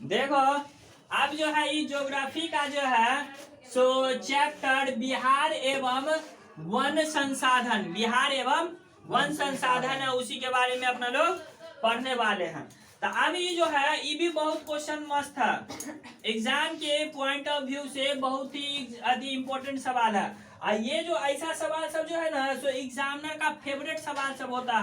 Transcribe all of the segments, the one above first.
देखो अब जो है ये ज्योग्राफी का जो है सो चैप्टर बिहार एवं वन संसाधन, बिहार एवं वन संसाधन है, उसी के बारे में अपना लोग पढ़ने वाले हैं। तो अब ये जो है ये भी बहुत क्वेश्चन मस्त है, एग्जाम के पॉइंट ऑफ व्यू से बहुत ही अति इम्पोर्टेंट सवाल है। और ये जो ऐसा सवाल सब जो है ना सो एग्जामिनर का फेवरेट सवाल सब होता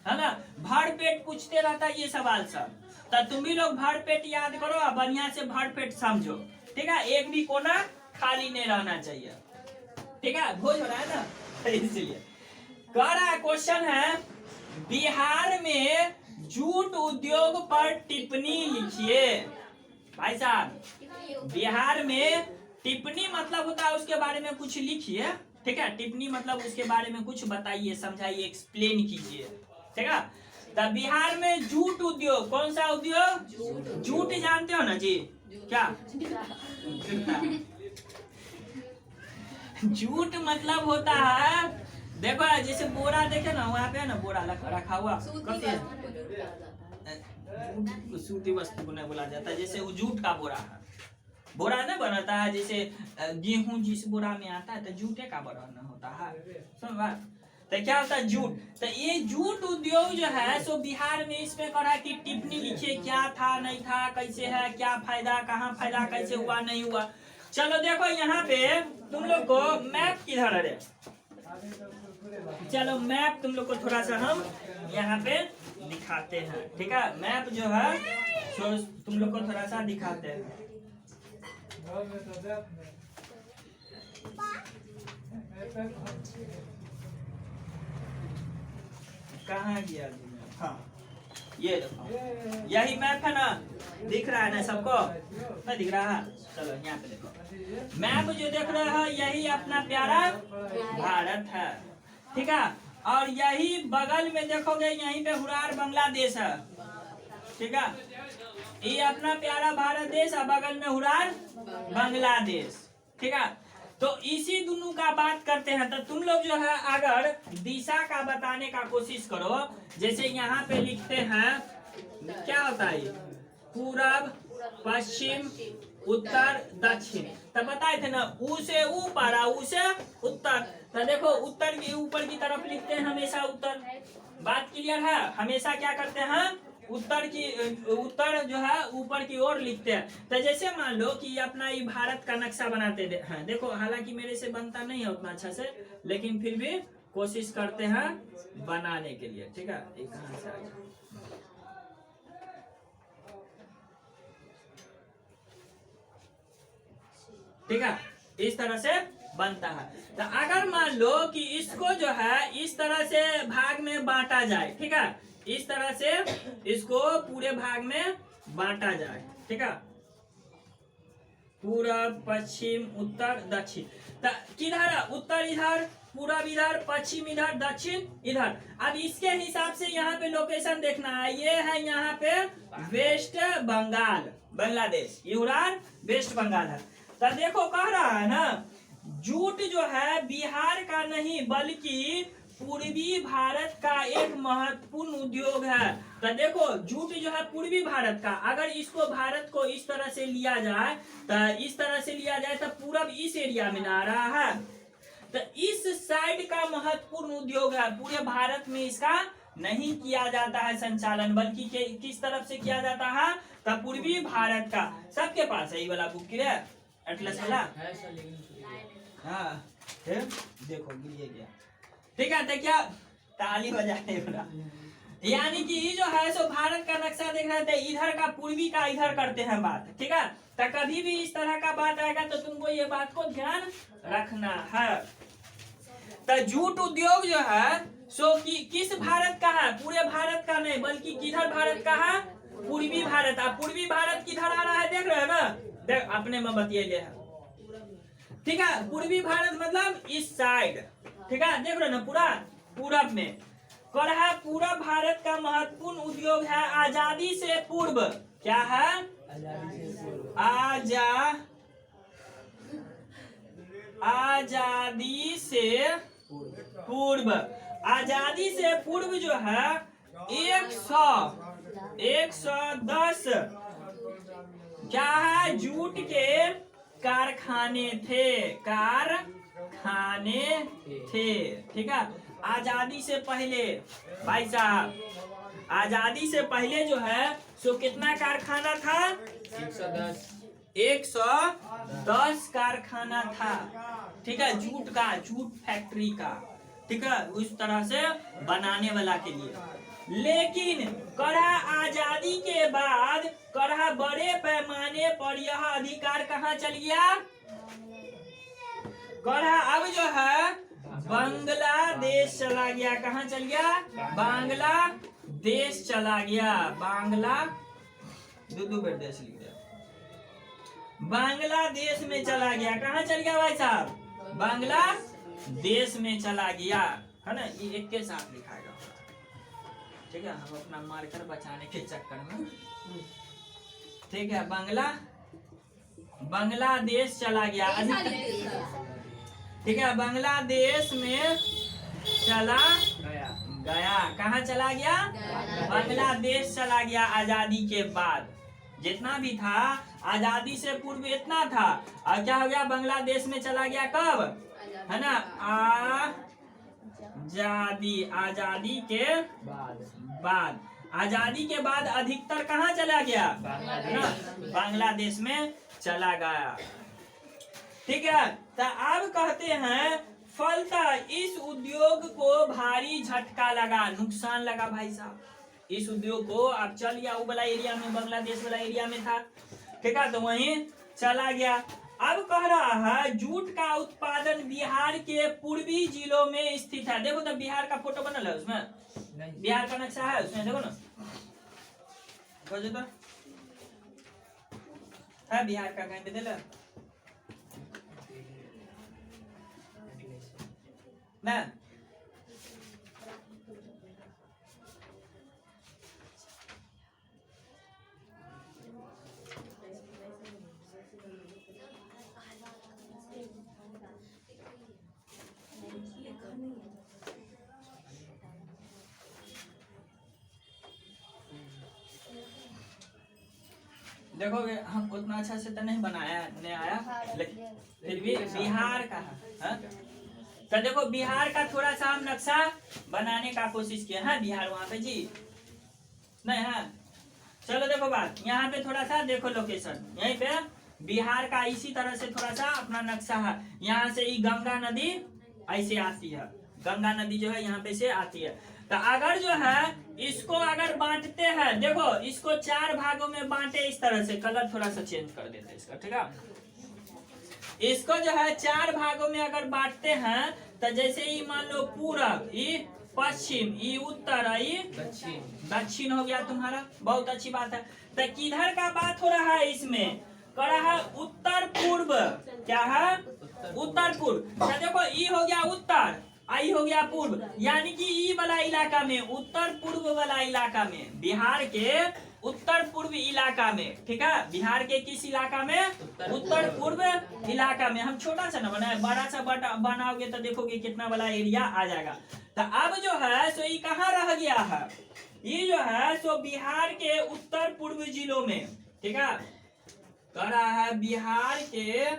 है ना, भर पेट पूछते रहता है ये सवाल सब। तो तुम भी लोग भर पेट याद करो और बढ़िया से भर पेट समझो, ठीक है, एक भी कोना खाली नहीं रहना चाहिए, ठीक है, भोज हो रहा है ना इसलिए। कह रहा है क्वेश्चन है बिहार में जूट उद्योग पर टिप्पणी लिखिए। भाई साहब बिहार में टिप्पणी मतलब होता है उसके बारे में कुछ लिखिए, ठीक है, टिप्पणी मतलब उसके बारे में कुछ बताइए, समझाइए, एक्सप्लेन कीजिए, ठीक है। तो बिहार में जूट उद्योग, कौन सा उद्योग? जूट जानते हो ना जी, क्या जूट मतलब होता है, देखो जैसे बोरा देखे ना वहाँ पे ना बोरा रखा हुआ, सूती वस्तु को नहीं बोला जाता, जैसे वो जूट का बोरा है, बोरा न बनता है, जैसे गेहूं जिस बोरा में आता है तो जूटे का बोरा न होता है, सुन बात। तो क्या होता है जूट, तो ये जूट उद्योग जो है सो बिहार में इसमें करा कि टिप्पणी लिखिए, क्या था नहीं था, कैसे है, क्या फायदा, कहाँ फायदा, कैसे हुआ नहीं हुआ। चलो देखो यहाँ पे तुम लोग को मैप किधर है, चलो मैप तुम लोग को थोड़ा सा हम यहाँ पे दिखाते हैं, ठीक है, मैप जो है सो तुम लोग को थोड़ा सा दिखाते हैं। कहाँ गया? हाँ ये देखो यही मैप है ना, दिख रहा है ना सबको, नहीं दिख रहा है? चलो यहाँ पे देखो मैप जो देख रहे हो यही अपना प्यारा भारत है, ठीक है, और यही बगल में देखोगे यहीं पे हुरार बांग्लादेश है, ठीक है, ये अपना प्यारा भारत देश और बगल में हुरार बांग्लादेश, ठीक है। तो इसी दोनों का बात करते हैं, तो तुम लोग जो है अगर दिशा का बताने का कोशिश करो, जैसे यहाँ पे लिखते हैं क्या होता है पूरब पश्चिम उत्तर दक्षिण, तो बताए थे ना ऊ से ऊपर ऊ से उत्तर, तो देखो उत्तर के ऊपर की तरफ लिखते हैं हमेशा उत्तर, बात क्लियर है, हमेशा क्या करते हैं उत्तर जो है ऊपर की ओर लिखते हैं। तो जैसे मान लो कि अपना ये भारत का नक्शा बनाते हैं, देखो हालांकि मेरे से बनता नहीं है उतना अच्छा से, लेकिन फिर भी कोशिश करते हैं बनाने के लिए, ठीक है, एक कहां से आएगा, ठीक है, इस तरह से बनता है। तो अगर मान लो कि इसको जो है इस तरह से भाग में बांटा जाए, ठीक है, इस तरह से इसको पूरे भाग में बांटा जाए, ठीक है, पूरब पश्चिम उत्तर दक्षिण, तो किधर उत्तर इधर, पूरब इधर, पश्चिम इधर, दक्षिण इधर। अब इसके हिसाब से यहाँ पे लोकेशन देखना है, ये है यहाँ पे वेस्ट बंगाल बांग्लादेश, यूरान वेस्ट बंगाल है। तो देखो कह रहा है ना जूट जो है बिहार का नहीं बल्कि पूर्वी भारत का एक महत्वपूर्ण उद्योग है। तो देखो जूट जो है पूर्वी भारत का, अगर इसको भारत को इस तरह से लिया जाए, तो इस तरह से लिया जाए तो पूरब इस एरिया में आ रहा है, तो इस साइड का महत्वपूर्ण उद्योग है, पूरे भारत में इसका नहीं किया जाता है संचालन, बल्कि किस तरफ से किया जाता है, तो पूर्वी भारत का। सबके पास है ये वाला बुक क्लियर एटलस वाला, हाँ देखो गिर गया, ठीक है, तो क्या ताली बजाने वाला, यानी कि ये जो है सो भारत का नक्शा देख रहे थे, इधर का पूर्वी का इधर करते हैं बात, ठीक है, तो कभी भी इस तरह का बात आएगा तो तुमको ये बात को ध्यान रखना है। तो जूट उद्योग जो है सो किस भारत का है, पूरे भारत का नहीं बल्कि किधर भारत का है, पूर्वी भारत। अब पूर्वी भारत किधर आ रहा है देख रहे हो ना, देख अपने में बतिये है, ठीक है, पूर्वी भारत मतलब इस साइड, ठीक है, देख रहे हो ना पूरा पूरब में कर है, पूरा भारत का महत्वपूर्ण उद्योग है आजादी से पूर्व, क्या है आजादी से पूर्व, आजादी से पूर्व जो है 110 क्या है, जूट के कारखाने थे, कारखाने थे। ठीक है, आजादी से पहले भाई साहब, आजादी से पहले जो है सो कितना कारखाना था, 110 कारखाना था। ठीक है, जूट का, जूट फैक्ट्री का, ठीक है, उस तरह से बनाने वाला के लिए। लेकिन कड़ा आजादी के बाद कड़ा बड़े पैमाने पर यह अधिकार कहाँ चल गया, कड़ा अब जो है बांग्लादेश चला गया। कहाँ चल गया, बांग्लादेश चला गया। बांग्ला दो बेर देश लिख दिया, बांग्लादेश में चला गया। कहाँ चल गया भाई साहब, बांग्लादेश में चला गया, है ना। ये एक के साथ लिखाएगा, ठीक है, हम अपना मार्कर बचाने के चक्कर में, ठीक है। बांग्लादेश चला गया, ठीक है, बांग्लादेश में चला गया। कहाँ चला गया, बांग्लादेश चला गया। आजादी के बाद जितना भी था, आजादी से पूर्व इतना था, और क्या हो गया, बांग्लादेश में चला गया। कब, है ना, आजादी के बाद, आजादी के बाद अधिकतर कहाँ चला गया, है ना, बांग्लादेश में चला गया। ठीक है, तो अब कहते हैं फलतः इस उद्योग को भारी झटका लगा, नुकसान लगा भाई साहब। इस उद्योग को अब चल गया, वो वाला एरिया में, बांग्लादेश वाला एरिया में था, ठीक है, तो वहीं चला गया। अब कह रहा है जूट का उत्पादन बिहार के पूर्वी जिलों में स्थित है। देखो तो बिहार का फोटो बनल है उसमें, बिहार का नक्शा है उसमें, देखो ना, है बिहार का, कहीं पे दिला ना। देखो हम उतना अच्छा से तो नहीं बनाया, नहीं आया, लेकिन फिर भी बिहार का है। तो देखो बिहार का थोड़ा सा हम नक्शा बनाने का कोशिश किया है। बिहार वहाँ पे जी नहीं है, चलो देखो बात, यहाँ पे थोड़ा सा देखो लोकेशन, यहीं पे बिहार का इसी तरह से थोड़ा सा अपना नक्शा है। यहाँ से ये गंगा नदी ऐसे आती है, गंगा नदी जो है यहाँ पे से आती है। तो अगर जो है इसको अगर बांटते हैं, देखो इसको 4 भागों में बांटे, इस तरह से, कलर थोड़ा सा चेंज कर देते हैं इसका, ठीक है। इसको जो है 4 भागों में अगर बांटते हैं, तो जैसे ये मान लो पूरब, ये पश्चिम, ये उत्तर, ये दक्षिण हो गया तुम्हारा, बहुत अच्छी बात है। तो किधर का बात हो रहा है इसमें, कर रहा है उत्तर पूर्व, क्या है, उत्तर पूर्व। तो देखो ये हो गया उत्तर, आई हो गया पूर्व, यानी कि ई वाला इलाका में, उत्तर पूर्व वाला इलाका में, बिहार के उत्तर पूर्व इलाका में, ठीक है, बिहार के किस इलाका में, उत्तर पूर्व इलाका में। हम छोटा सा ना बनाए, बड़ा सा बनाओगे तो देखोगे कितना बड़ा एरिया आ जाएगा। तो अब जो है सो ये कहाँ रह गया है, ये जो है सो बिहार के उत्तर पूर्व जिलों में, ठीक है, कह रहा है बिहार के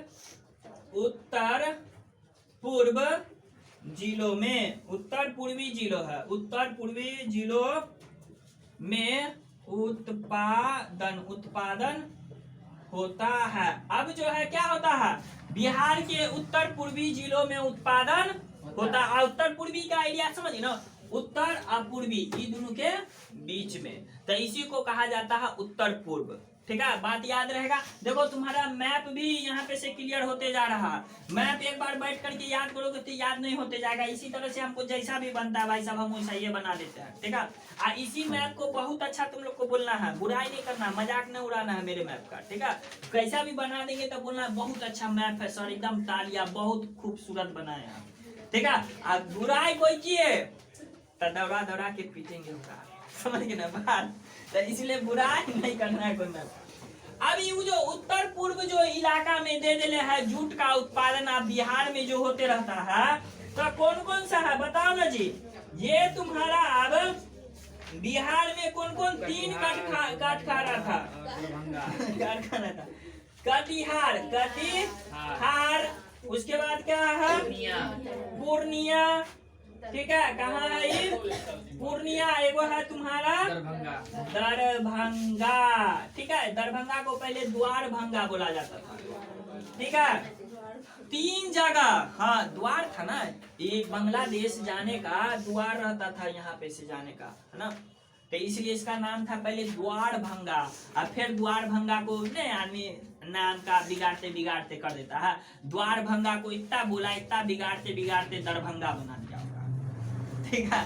उत्तर पूर्व जिलों में, उत्तर पूर्वी जिलों है, उत्तर पूर्वी जिलों में उत्पादन होता है। अब जो है क्या होता है, बिहार के उत्तर पूर्वी जिलों में उत्पादन होता है। उत्तर पूर्वी का एरिया समझिए ना, उत्तर और पूर्वी, ये दोनों के बीच में, तो इसी को कहा जाता है उत्तर पूर्व, ठीक है, बात याद रहेगा। देखो तुम्हारा मैप भी यहाँ पे से क्लियर होते जा रहा है। मैप एक बार बैठ करके याद करोगे तो याद नहीं होते जाएगा। इसी तरह से हमको जैसा भी बनता है भाई साहब, हम वैसा ये बना देते हैं, ठीक है। इसी मैप को बहुत अच्छा तुम लोग को बोलना है, बुराई नहीं करना, मजाक नहीं उड़ाना है मेरे मैप का, ठीक है। कैसा भी बना देंगे तो बोलना बहुत अच्छा मैप है सर, एकदम तालिया, बहुत खूबसूरत बनाया, ठीक है। बुराई कोई किए तो दौड़ा दौड़ा के पीटेंगे, समझ गए ना बात। तो इसलिए बुराई नहीं करना है कोई मैप। अब ये जो उत्तर पूर्व जो इलाका में दे दिले है जूट का उत्पादन, आप बिहार में जो होते रहता है, तो कौन कौन सा है बताओ ना जी। ये तुम्हारा अब बिहार में कौन कौन 3 काटखारा था? कारखाना था। कटिहार, कटिहार, उसके बाद क्या है? पूर्णिया, ठीक है। कहाँ है ये? पूर्णिया। एगो है तुम्हारा दरभंगा, ठीक है। दरभंगा को पहले द्वार भंगा बोला जाता था, ठीक है। 3 जगह, हाँ द्वार था ना, एक बांग्लादेश जाने का द्वार रहता था यहाँ पे से जाने का, है ना, तो इसलिए इसका नाम था पहले द्वार भंगा। और फिर द्वार भंगा को नहीं आदमी नाम का बिगाड़ते बिगाड़ते कर देता है। द्वार भंगा को इतना बोला, इतना बिगाड़ते बिगाड़ते दरभंगा बना दिया होगा, ठीक है।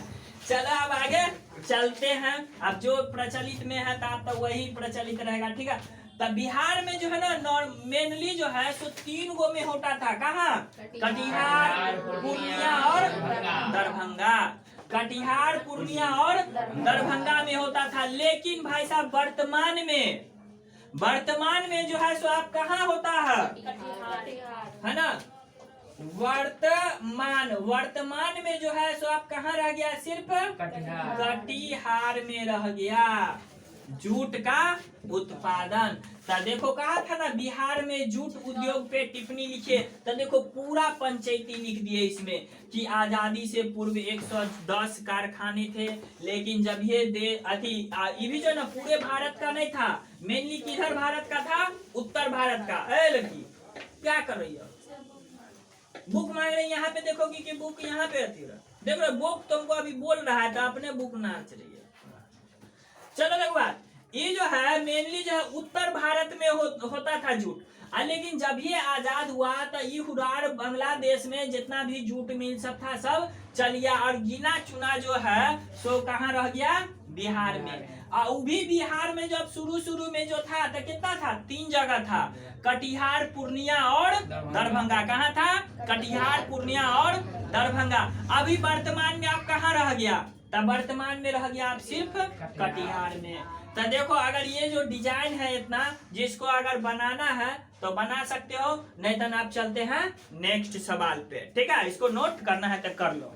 चलो अब आगे चलते हैं। अब जो प्रचलित में है तो वही प्रचलित रहेगा, ठीक है। तब बिहार में जो है ना मेनली जो है सो 3 गो में होता था। कहाँ? कटिहार, पूर्णिया और दरभंगा। कटिहार, पूर्णिया और दरभंगा में होता था। लेकिन भाई साहब वर्तमान में जो है सो आप कहाँ होता है ना? वर्तमान में जो है सो आप कहाँ रह गया? सिर्फ कटिहार में रह गया जूट का उत्पादन। तो देखो कहा था ना बिहार में जूट उद्योग पे टिप्पणी लिखे, तो देखो पूरा पंचायती लिख दिए इसमें कि आजादी से पूर्व 110 कारखाने थे। लेकिन जब ये ये भी जो ना पूरे भारत का नहीं था, मेनली किधर भारत का था? उत्तर भारत का। लड़की क्या कर रही है? बुक मांग रही, यहाँ पे देखोगी कि बुक यहाँ पे रहती है। देख रहे बुक तुमको अभी बोल रहा है तो अपने बुक नाच रही है। चलो देखो बात, ये जो है मेनली जो है उत्तर भारत में होता था जूट। लेकिन जब ये आजाद हुआ तो ये हुरार बांग्लादेश में जितना भी जूट मिल सब था सब चल गया, और गिना चुना जो है सो कहाँ रह गया? बिहार में। और वो भी बिहार में जब शुरू में जो था तो कितना था? 3 जगह था, कटिहार, पूर्णिया और दरभंगा। कहाँ था? कटिहार, पूर्णिया और दरभंगा। अभी वर्तमान में आप कहाँ रह गया? तब वर्तमान में रह गया आप सिर्फ कटिहार में। तो देखो अगर ये जो डिजाइन है इतना, जिसको अगर बनाना है तो बना सकते हो, नहीं तो आप चलते हैं नेक्स्ट सवाल पे, ठीक है। इसको नोट करना है तो कर लो।